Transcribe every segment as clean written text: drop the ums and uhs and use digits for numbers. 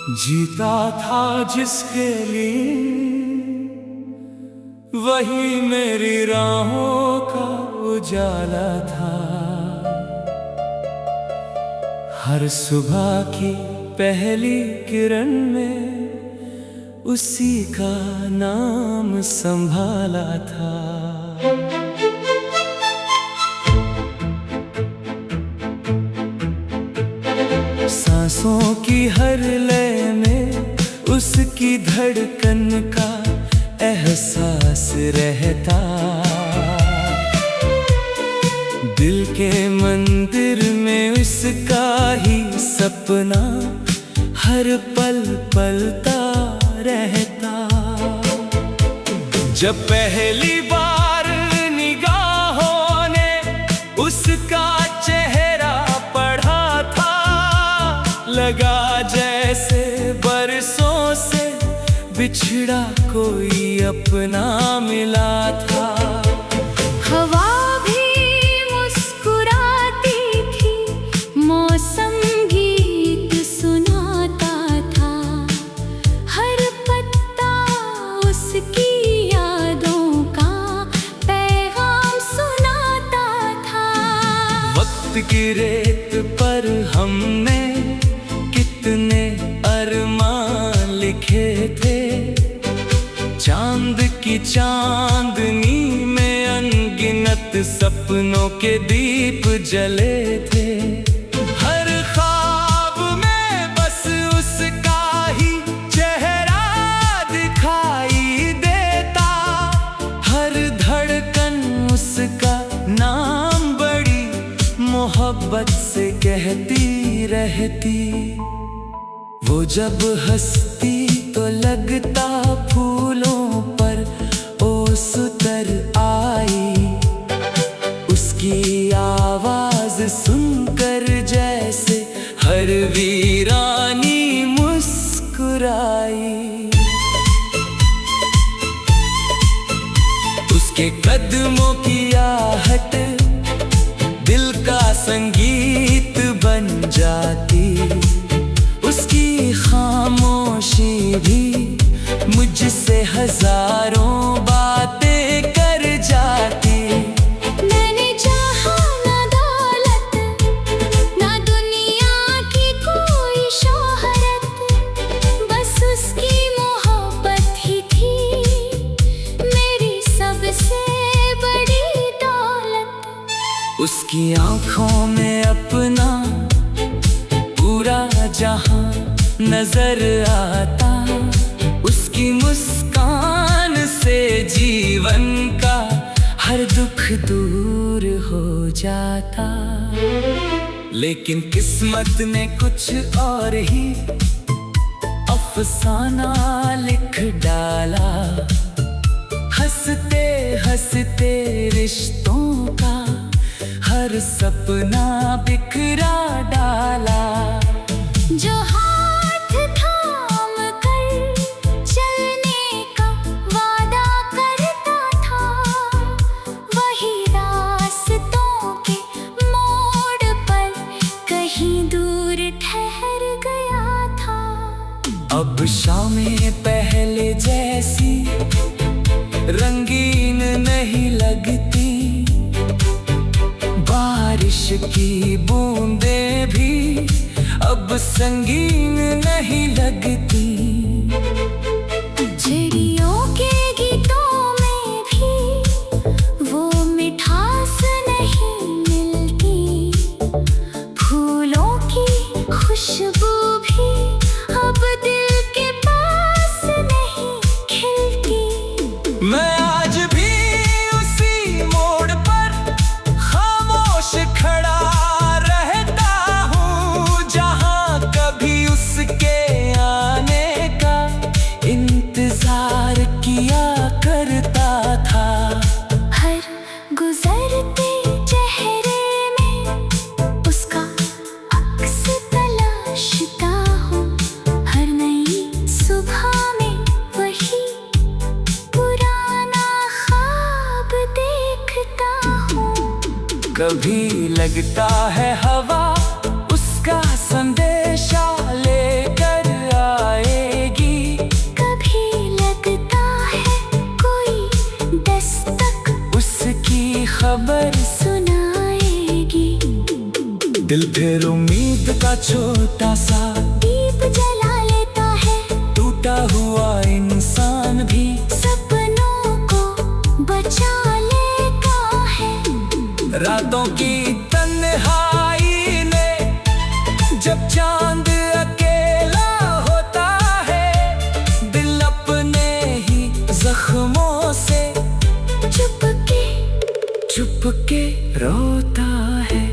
जीता था जिसके लिए वही मेरी राहों का उजाला था। हर सुबह की पहली किरण में उसी का नाम संभाला था। सांसों की हर लय में उसकी धड़कन का एहसास रहता। दिल के मंदिर में उसका ही सपना हर पल पलता रहता। जब पहली बार निगाहों ने उसका चेहरा पढ़ा था, लगा जैसे बरसों से बिछड़ा कोई अपना मिला था। हवा भी मुस्कुराती थी, मौसम गीत सुनाता था। हर पत्ता उसकी यादों का पैगाम सुनाता था। वक्त की रेत पर हमने कितने अरमान लिखे थे। चांद की चांदनी में अनगिनत सपनों के दीप जले थे। हर ख्वाब में बस उसका ही चेहरा दिखाई देता। हर धड़कन उसका नाम बड़ी मोहब्बत से कहती रहती। वो जब हंसती तो लगता फूलों पर ओस उतर आई। उसकी आवाज सुनकर जैसे हर वीरानी मुस्कुराई। उसके कदमों की आहट दिल का संगीत बन जाती। उसकी खामोशी भी मुझसे हजारों बातें कर जाती। मैंने चाहा ना दौलत, ना दुनिया की कोई शोहरत, बस उसकी मोहब्बत ही थी मेरी सबसे बड़ी दौलत। उसकी आँखों में अपना पूरा जहां नजर आता। उसकी मुस्कान से जीवन का हर दुख दूर हो जाता। लेकिन किस्मत ने कुछ और ही अफसाना लिख डाला। हंसते हंसते रिश्तों का हर सपना बिखरा डाला। जो हाथ थाम कर चलने का वादा करता था, वही रास्तों के मोड़ पर कहीं दूर ठहर गया था। अब शामें पहले जैसी रंगीन नहीं लगती। बारिश की बूंदें भी अब संगीन नहीं लगती। चिड़ियों के गीतों में भी वो मिठास नहीं मिलती। फूलों की खुशबू भी अब दिल के पास नहीं खिलती। मैं आज भी उसी मोड़ पर खामोश खड़ा रहता हूँ, जहाँ कभी उसके आने का इंतजार किया करता था। हर गुजरते चेहरे में उसका अक्स तलाशता हूँ। हर नई सुबह में वही पुराना ख्वाब देखता हूँ। कभी लगता है हवा उसका संदेशा लेकर आ रातों की तन्हाई ने, जब चांद अकेला होता है, दिल अपने ही जख्मों से चुपके रोता है।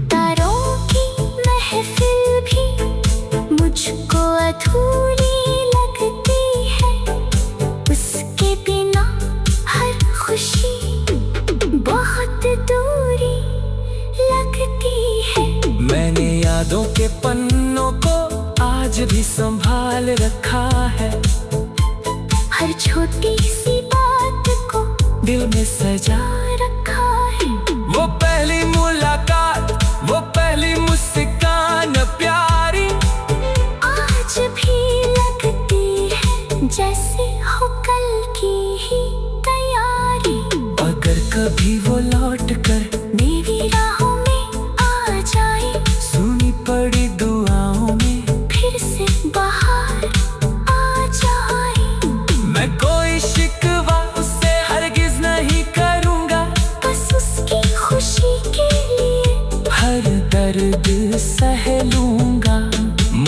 तारों की महफिल भी मुझको अधूरी लगती है, उसके बिना हर खुशी बहुत दूरी लगती है। मैंने यादों के पन्नों को आज भी संभाल रखा है, हर छोटी सी बात को दिल में सजा रखा है। वो पहली मुलाकात, वो पहली मुस्कान प्यारी, आज भी लगती है जैसे हो कल की ही तैयारी। अगर कभी वो लौट कर मेरी राहों में आ जाए, सुनी पड़ी दुआओं में फिर से बाहर आ जाए, मैं कोई शिकवा उससे हरगिज नहीं करूँगा, बस उसकी खुशी के लिए हर दर्द सह लूँगा।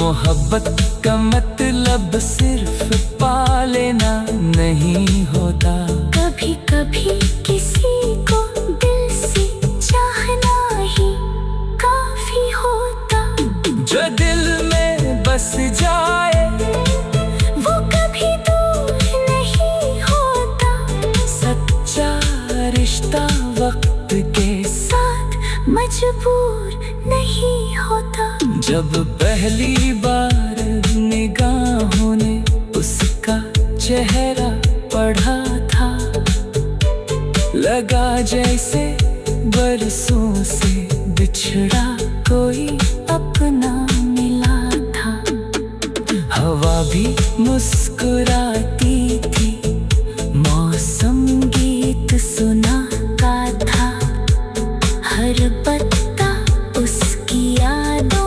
मोहब्बत का मतलब सिर्फ पा लेना नहीं होता, कभी कभी किसी को दिल से चाहना ही काफी होता। जो दिल में बस जाए वो कभी दूर नहीं होता, सच्चा रिश्ता वक्त के साथ मजबूर नहीं होता। जब पहली बार निगाहों ने उसका चेहरा पढ़ा था, लगा जैसे बरसों से बिछड़ा कोई अपना मिला था। हवा भी मुस्कुराती थी, मौसम गीत सुनाता था, हर पत्ता उसकी यादों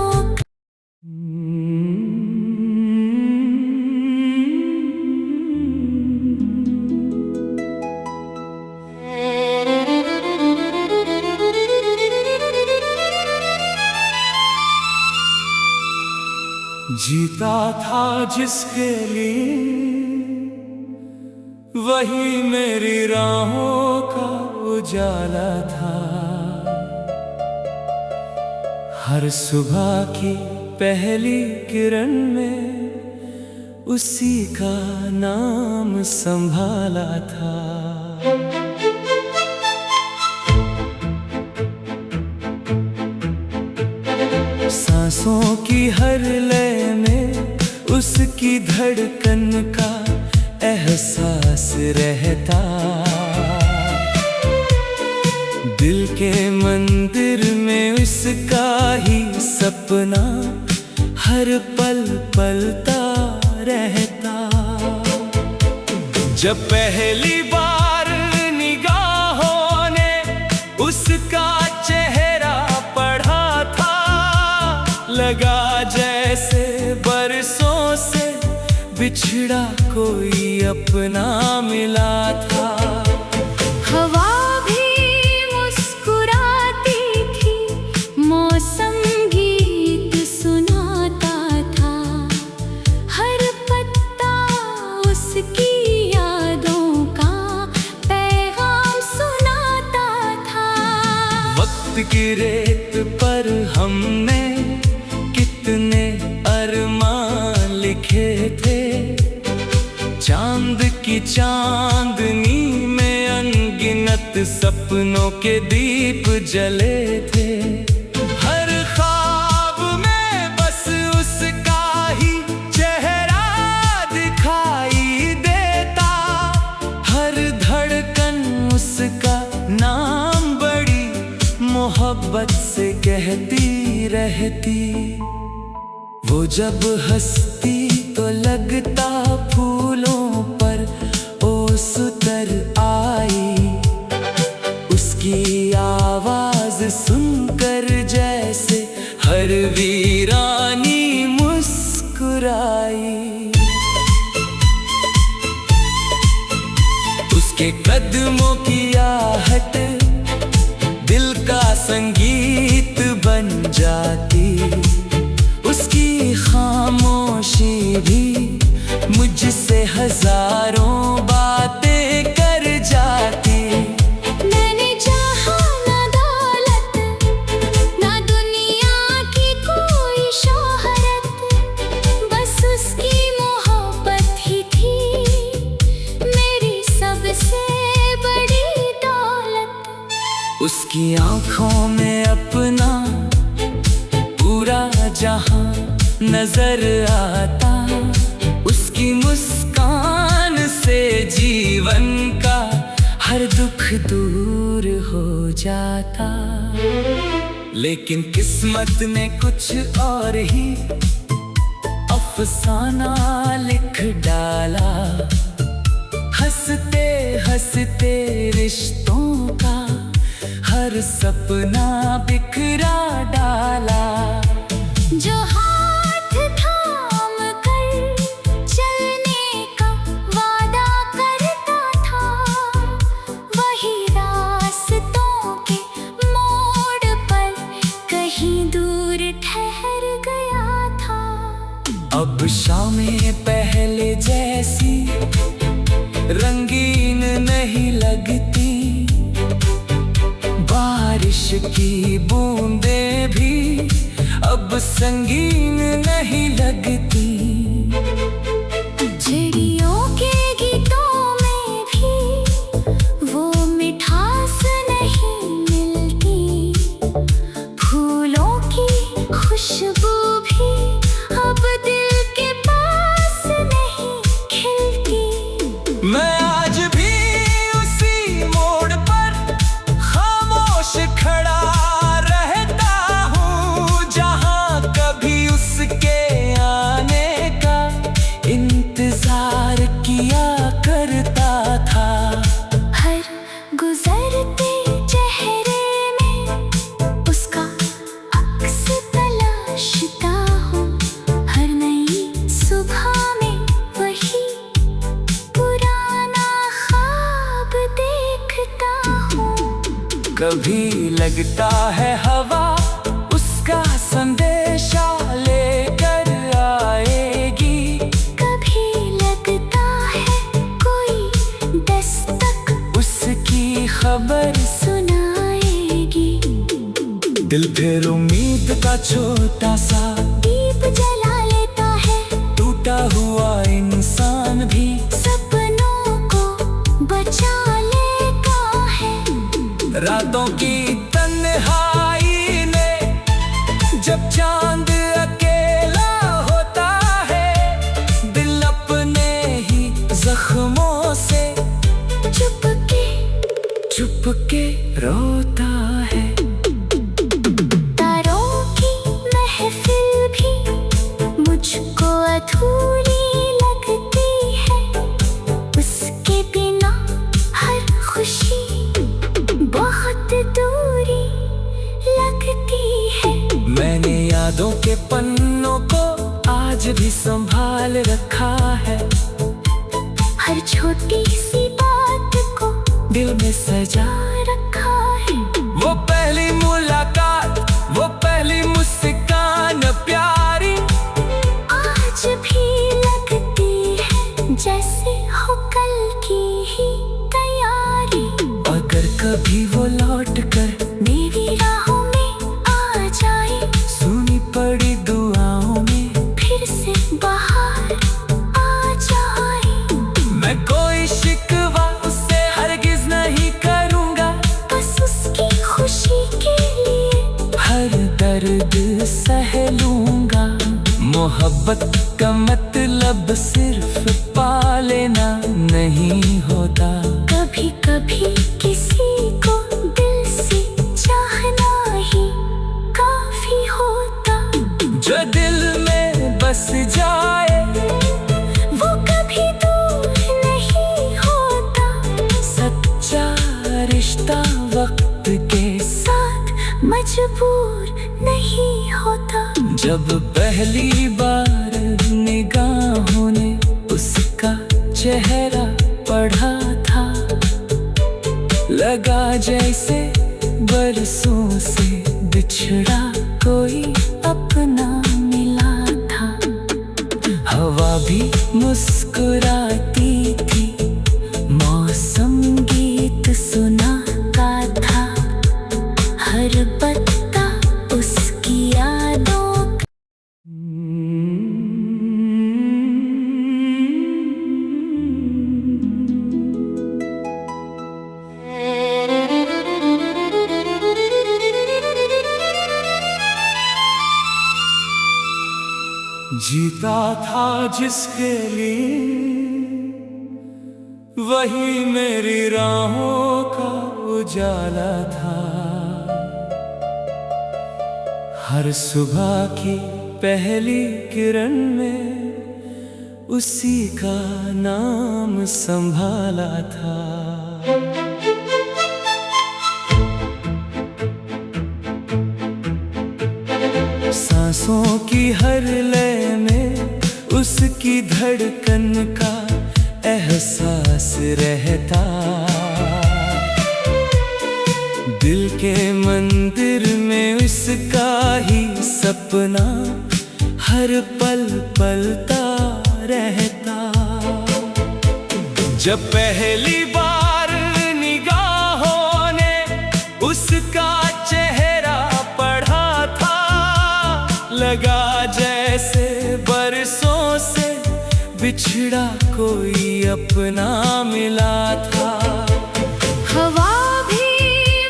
जीता था जिसके लिए, वही मेरी राहों का उजाला था। हर सुबह की पहली किरण में उसी का नाम संभाला था। सांसों की हर लय में उसकी धड़कन का एहसास रहता, दिल के मंदिर में उसका ही सपना हर पल पलता रहता। जब पहली बार निगाहों ने उसका चेहरा पढ़ा था, लगा जैसे बरसों से बिछड़ा कोई अपना मिला था। हवा भी मुस्कुराती थी, मौसम गीत सुनाता था, हर पत्ता उसकी यादों का पैगाम सुनाता था। वक्त की रेत पर हमने कितने अरमान लिखे थे, चांद की चांदनी में अनगिनत सपनों के दीप जले थे। हर ख्वाब में बस उसका ही चेहरा दिखाई देता, हर धड़कन उसका नाम बड़ी मोहब्बत से कहती रहती। वो जब हंसती तो लगता फूलों पर ओस उतर आई, उसकी आवाज सुनकर जैसे हर वीरानी मुस्कुराई। उसके कदमों की आहट हजारों बातें कर जाती। मैंने चाहा ना दौलत, ना दुनिया की कोई शोहरत, बस उसकी मोहब्बत ही थी मेरी सबसे बड़ी दौलत। उसकी आंखों में अपना पूरा जहां नजर आता, उसकी मुस्कान से जीवन का हर दुख दूर हो जाता। लेकिन किस्मत ने कुछ और ही अफसाना लिख डाला। हंसते हंसते रिश्तों का हर सपना बिखरा डाला। जो हाथ थाम कर चलने का वादा करता था, वही रास्तों के मोड़ पर कहीं दूर ठहर गया था। अब शामें पहले जैसी रंगीन नहीं लगती, बारिश की बूंदें भी अब संगीन नहीं लगती। चिड़ियों के गीतों में भी वो मिठास नहीं मिलती, फूलों की खुशबू भी अब दिल के पास नहीं खिलती। मैं आज भी उसी मोड़ पर खामोश खड़ा रहता हूँ, जहाँ कभी उसके आने का इंतजार किया करता था। हर गुजरते चेहरे में उसका अक्स तलाशता हूँ, हर नई सुबह में वही पुराना ख्वाब देखता हूँ। कभी लगता है हवा उसका संदेशा लेकर आएगी, कभी लगता है कोई दस्तक उसकी खबर सुनाएगी। दिल फिर उम्मीद का छोटा सा दीप जला लेता है, टूटा हुआ इंसान भी सपनों को बचा लेता है। रातों की तन्हाई में जब चांद अकेला होता है, दिल अपने ही जख्मों से चुपके रोता है। तारों की महफिल भी मुझको अधूरी लगती है, उसके बिना हर खुशी बहुत दूरी लगती है। मैंने यादों के पन्नों को आज भी संभाल रखा है, हर छोटी सी बात को दिल में सजा रखा है। वो पहली मुलाकात, वो पहली मुस्कान प्यारी, आज भी लगती है जैसे हो कल की ही तैयारी। अगर कभी वो लौट कर मेरी राहों में आ जाए, सुनी पड़ी दुआओं में फिर से बाहर आ जाए, मैं कोई शिकवा उससे हरगिज नहीं करूँगा। बस उसकी खुशी के लिए हर दर्द सह लूँगा। मोहब्बत का मतलब सिर्फ पा लेना नहीं होता, कभी कभी किसी को दिल से चाहना ही काफी होता। जो दिल में बस जाए वो कभी दूर नहीं होता, सच्चा रिश्ता वक्त के साथ मजबूर नहीं होता। जब पहली बार निगाहों ने उसका चेहरा पढ़ा था, लगा जैसे बरसों से बिछड़ा कोई अपना मिला था। हवा भी मुस्कुराती थी, मौसम गीत सुनाता था, हर पत्ता उसकी यादों जीता था जिसके लिए वही मेरी राहों का उजाला था। हर सुबह की पहली किरण में उसी का नाम संभाला था। सांसों की हर लय में उसकी धड़कन का एहसास रहता। दिल के मंदिर में उसका ही सपना हर पल पलता रहता। जब पहली बार निगाहों ने उसका चेहरा पढ़ा था, लगा जैसे बरसों से बिछड़ा कोई अपना मिला था। हवा भी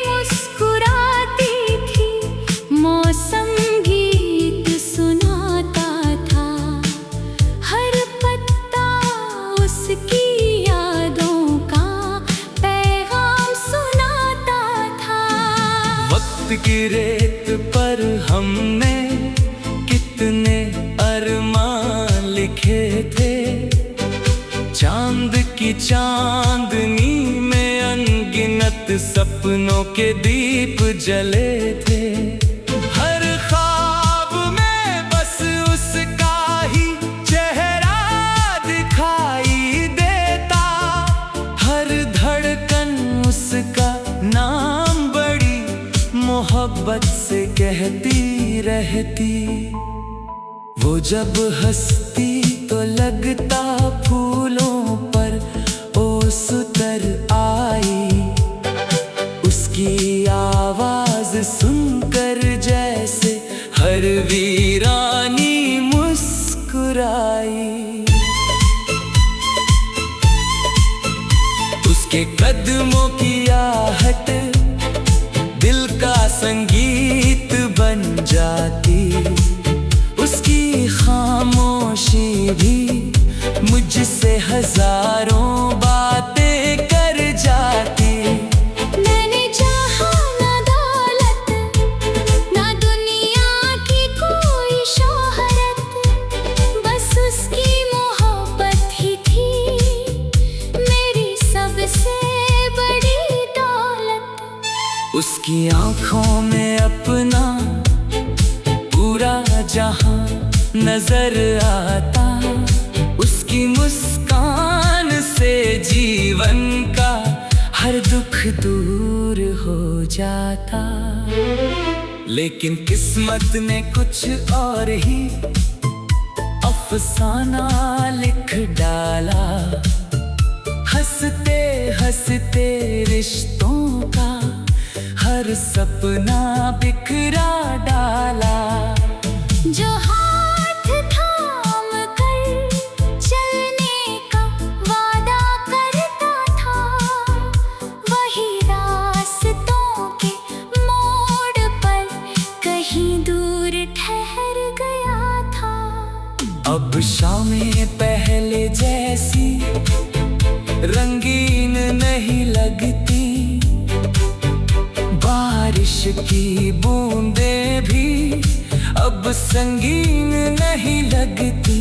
मुस्कुराती थी, मौसम गीत सुनाता था, हर पत्ता उसकी यादों का पैगाम सुनाता था। वक्त की रेत पर हमने कितने अरमान लिखे थे, चांद की चांदनी में अनगिनत सपनों के दीप जले थे। हर ख्वाब में बस उसका ही चेहरा दिखाई देता, हर धड़कन उसका नाम बड़ी मोहब्बत से कहती रहती। वो जब हंसती तो लगता फूलों पर ओस उतर आई, उसकी आवाज सुनकर जैसे हर वीरानी मुस्कुराई। उसके कदमों की आहट दिल का संगीत बन जाती, उसकी खामोशी भी मुझसे हजारों बातें कर जाती। मैंने चाहा ना दौलत, ना दुनिया की कोई शोहरत, बस उसकी मोहब्बत ही थी मेरी सबसे बड़ी दौलत। उसकी आंखों में अपना पूरा जहां नजर आता, उसकी मुस्कान से जीवन का हर दुख दूर हो जाता। लेकिन किस्मत ने कुछ और ही अफसाना लिख डाला, हंसते हंसते रिश्तों का हर सपना बिखरा डाला। जो हाथ थाम कर चलने का वादा करता था, वही रास्तों के मोड़ पर कहीं दूर ठहर गया था। अब शामें पहले जैसी रंगीन नहीं लगती, बारिश की बूंदें भी अब संगीन नहीं लगती।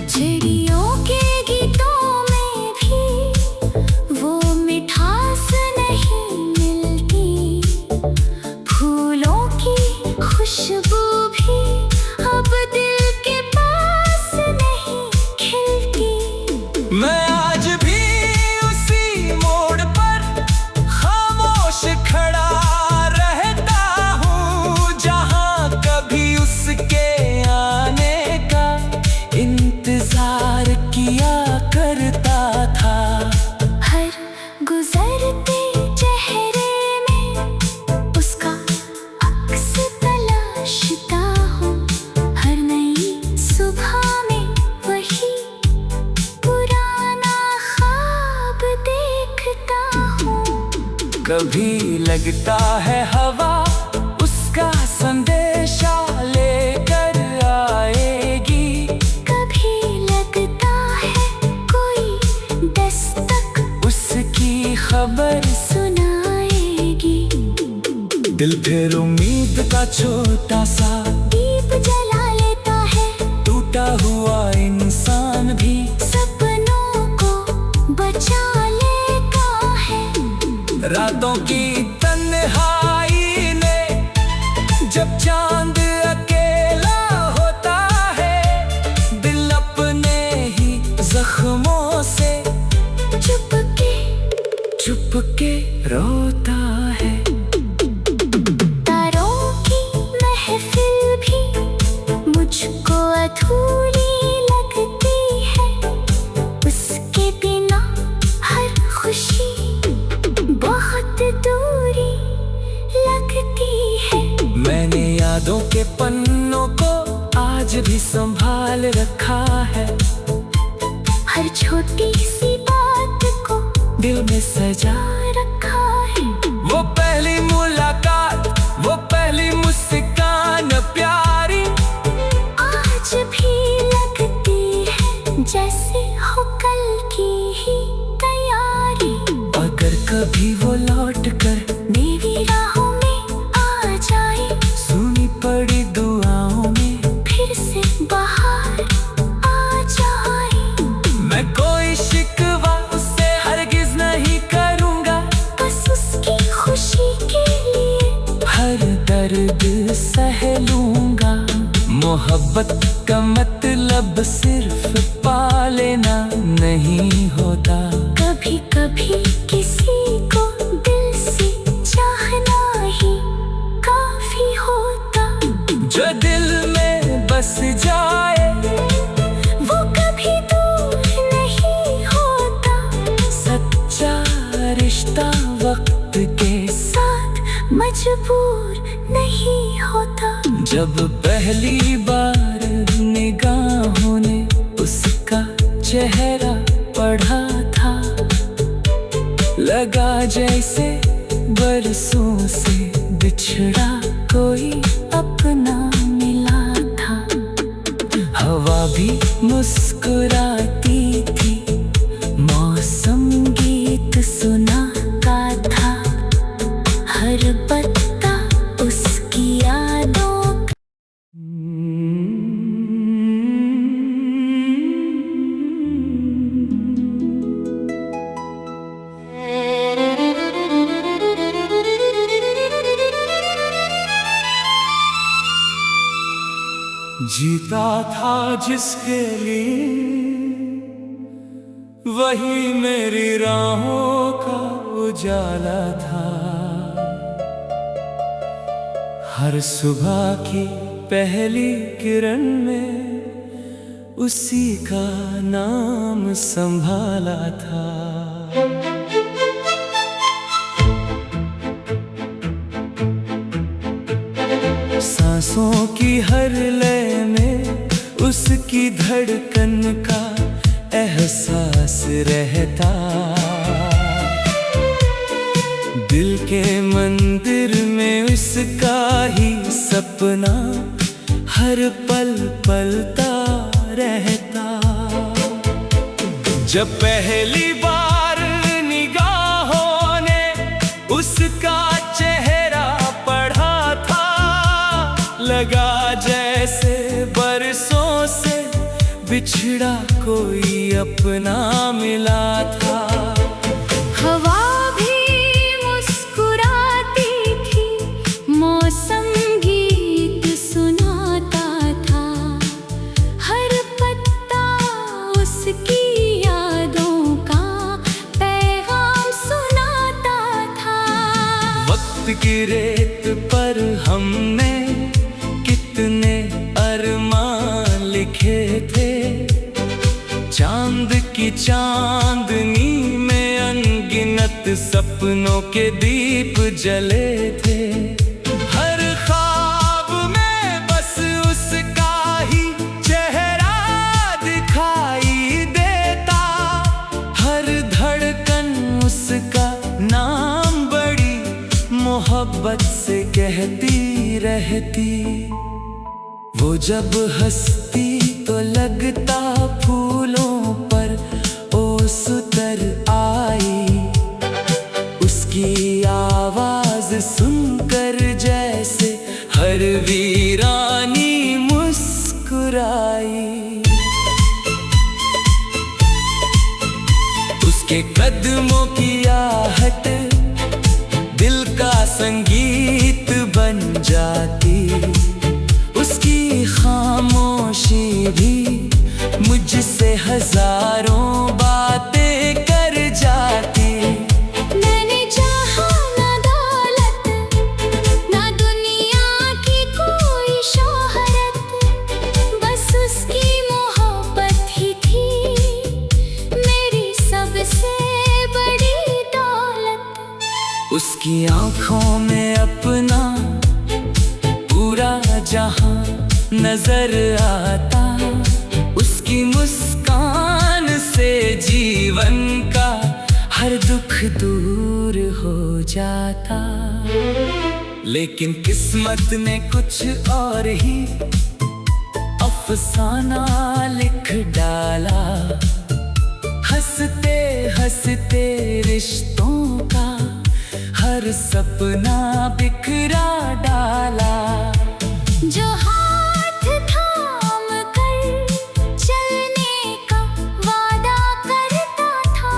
चिड़ियों के गीतों में भी वो मिठास नहीं मिलती, फूलों की खुशबू भी अब दिल के पास नहीं खिलती। मैं आज भी उसी मोड़ पर खामोश खड़ा रहता हूँ, जहाँ कभी उसके आने कभी लगता है हवा उसका संदेशा लेकर आएगी, कभी लगता है कोई दस्तक उसकी खबर सुनाएगी। दिल फिर उम्मीद का छोटा सा दीप जला लेता है, टूटा हुआ इंसान भी सपनों को बचा लेता है। रातों की तन्हाई ने जब चांद अकेला होता है, दिल अपने ही जख्मों से चुपके रोता है। तारों की महफिल भी मुझको अधूरी लगती है, उसके बिना हर खुशी बहुत दूरी लगती है। मैंने यादों के पन्नों को आज भी संभाल रखा है, हर छोटी सी बात को दिल में सजा रखा है। वो पहली मुलाकात, वो पहली मुस्कान प्यारी, आज भी लगती है जैसे हो कल की ही तैयारी। अगर कभी वो लौट कर मेरी राहों में आ जाए, सुनी पड़ी दुआओं में फिर से बाहर आ जाए। मैं कोई शिकवा उससे हरगिज नहीं करूँगा, बस उसकी खुशी के लिए हर दर्द सह लूँगा। मोहब्बत का मतलब सिर्फ पा लेना नहीं होता, कभी कभी किसी को दिल से चाहना ही काफी होता। जो दिल में बस जाए वो कभी दूर नहीं होता, सच्चा रिश्ता वक्त के साथ मजबूर नहीं होता। जब पहली बार निगाहों ने उसका चेहरा पढ़ा था, लगा जैसे बरसों से बिछड़ा कोई अपना मिला था। हवा भी मुस्कुराती थी, मौसम गीत सुनाता था, हर पत्ता उसकी यादों जीता था जिसके लिए वही मेरी राहों का उजाला था। हर सुबह की पहली किरण में उसी का नाम संभाला था। सांसों की हर लय में उसकी धड़कन का एहसास रहता। दिल के मंदिर में उसका ही सपना हर पल पलता रहता। जब पहली बार निगाहों ने उसका चेहरा पढ़ा था, लगा जैसे बरसों से बिछड़ा कोई अपना मिला था। हवा भी मुस्कुराती थी, मौसम गीत सुनाता था, हर पत्ता उसकी यादों का पैगाम सुनाता था। वक्त की रेत पर हमने कितने अरमान लिखे थे, चांद की चांदनी में अनगिनत सपनों के दीप जले थे। हर ख्वाब में बस उसका ही चेहरा दिखाई देता, हर धड़कन उसका नाम बड़ी रहती। वो जब हंसती तो लगता फूलों पर ओस उतर आई। उसकी आवाज सुनकर जैसे हर वीरानी मुस्कुराई। उसके कदमों की आहट दिल का संगीत बन जाती। उसकी खामोशी भी मुझसे हजारों बातें कर जाती। मैंने चाहा ना दौलत, ना दुनिया की कोई शोहरत, बस उसकी मोहब्बत ही थी मेरी सबसे बड़ी दौलत। उसकी आँखों में अपना पूरा जहां नजर आता। उसकी मुस्कान से जीवन का हर दुख दूर हो जाता। लेकिन किस्मत ने कुछ और ही अफसाना लिख डाला। हंसते हंसते रिश्तों का हर सपना बिखरा डाला। जो हाथ थाम कर चलने का वादा करता था,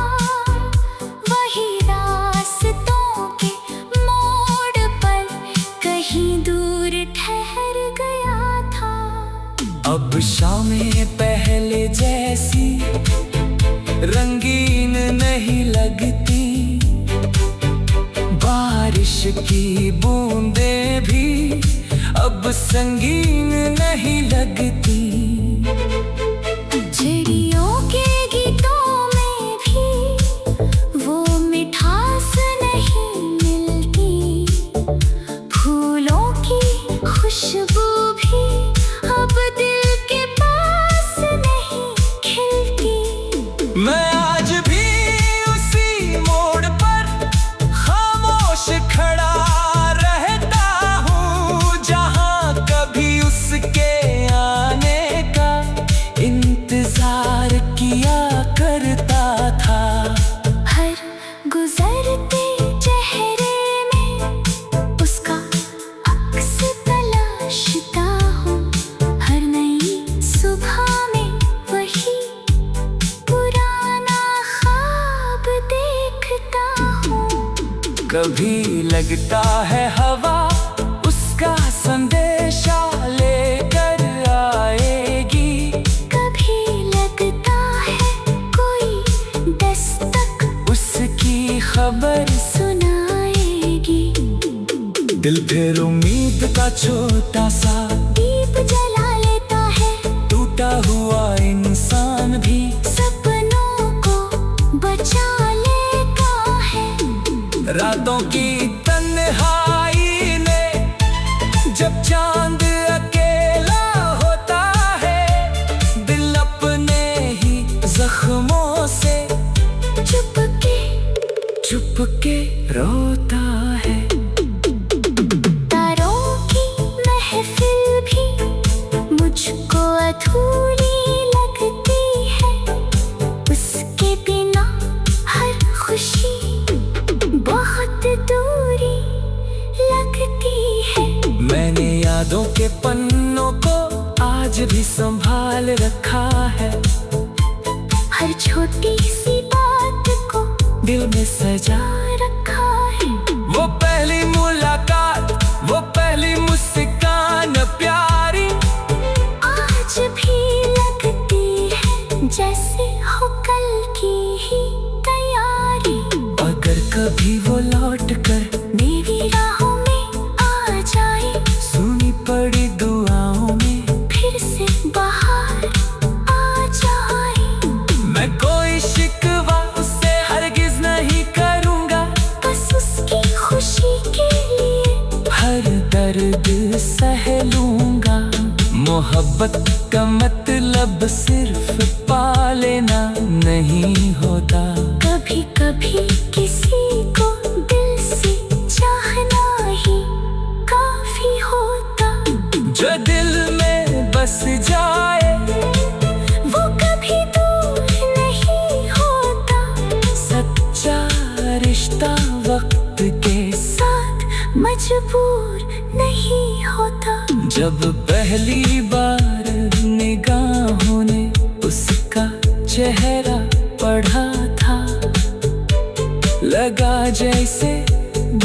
वही रास्तों के मोड़ पर कहीं दूर ठहर गया था। अब शामें पहले जैसी रंगीन नहीं लगती। बारिश की बूंदें भी अब संगीन नहीं लगती। चिड़ियों के गीतों में भी वो मिठास नहीं मिलती। फूलों की खुशबू भी अब दिल के पास नहीं खिलती। मैं आज भी उसी मोड़ पर खामोश खड़ा रहता हूँ, जहाँ कभी उसके आने का इंतजार किया करता था। हर गुजरते चेहरे में उसका अक्स तलाशता हूँ। हर नई सुबह में वही पुराना ख्वाब देखता हूँ। कभी लगता है हवा उसका संदेशा लेकर आएगी। कभी लगता है कोई दस्तक उसकी खबर सुनाएगी। दिल फिर उम्मीद का छोटा सा दीप जला लेता है, टूटा हुआ इंसान भी सपनों को बचा लेता है। रातों की तन्हाई में जब चांद अकेला होता है, दिल अपने ही जख्मों से चुपके रोता है। तारों की महफिल भी मुझको अधूरी लगती है। उसके बिना हर खुशी बहुत दूरी लगती है। मैंने यादों के पन्नों को आज भी संभाल रखा है। हर छोटी सी बात को दिल में सजा रखा है। वो पहली मुलाकात, वो पहली मुस्कान प्यारी, आज भी लगती है जैसे हो कल की ही तैयारी। अगर कभी वो लौट कर मेरी राहों में आ जाए, सुनी पड़ी दुआओं में फिर से बाहर आ जाए। मैं कोई शिकवा उससे हरगिज नहीं करूँगा। बस उसकी खुशी के लिए हर दर्द सह लूँगा। मोहब्बत का मतलब सिर्फ पा लेना नहीं होता। कभी कभी किसी को दिल से चाहना ही काफी होता जो दिल में बस जाए वो कभी दूर नहीं होता। सच्चा रिश्ता वक्त के साथ मजबूर नहीं होता। जब पहली बार निगाहों ने उसका चेहरा पढ़ा था, लगा जैसे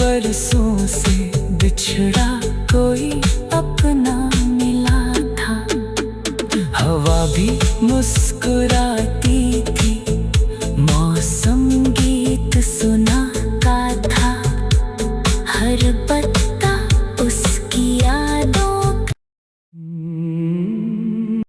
बरसों से बिछड़ा कोई अपना मिला था। हवा भी मुस्कुराती थी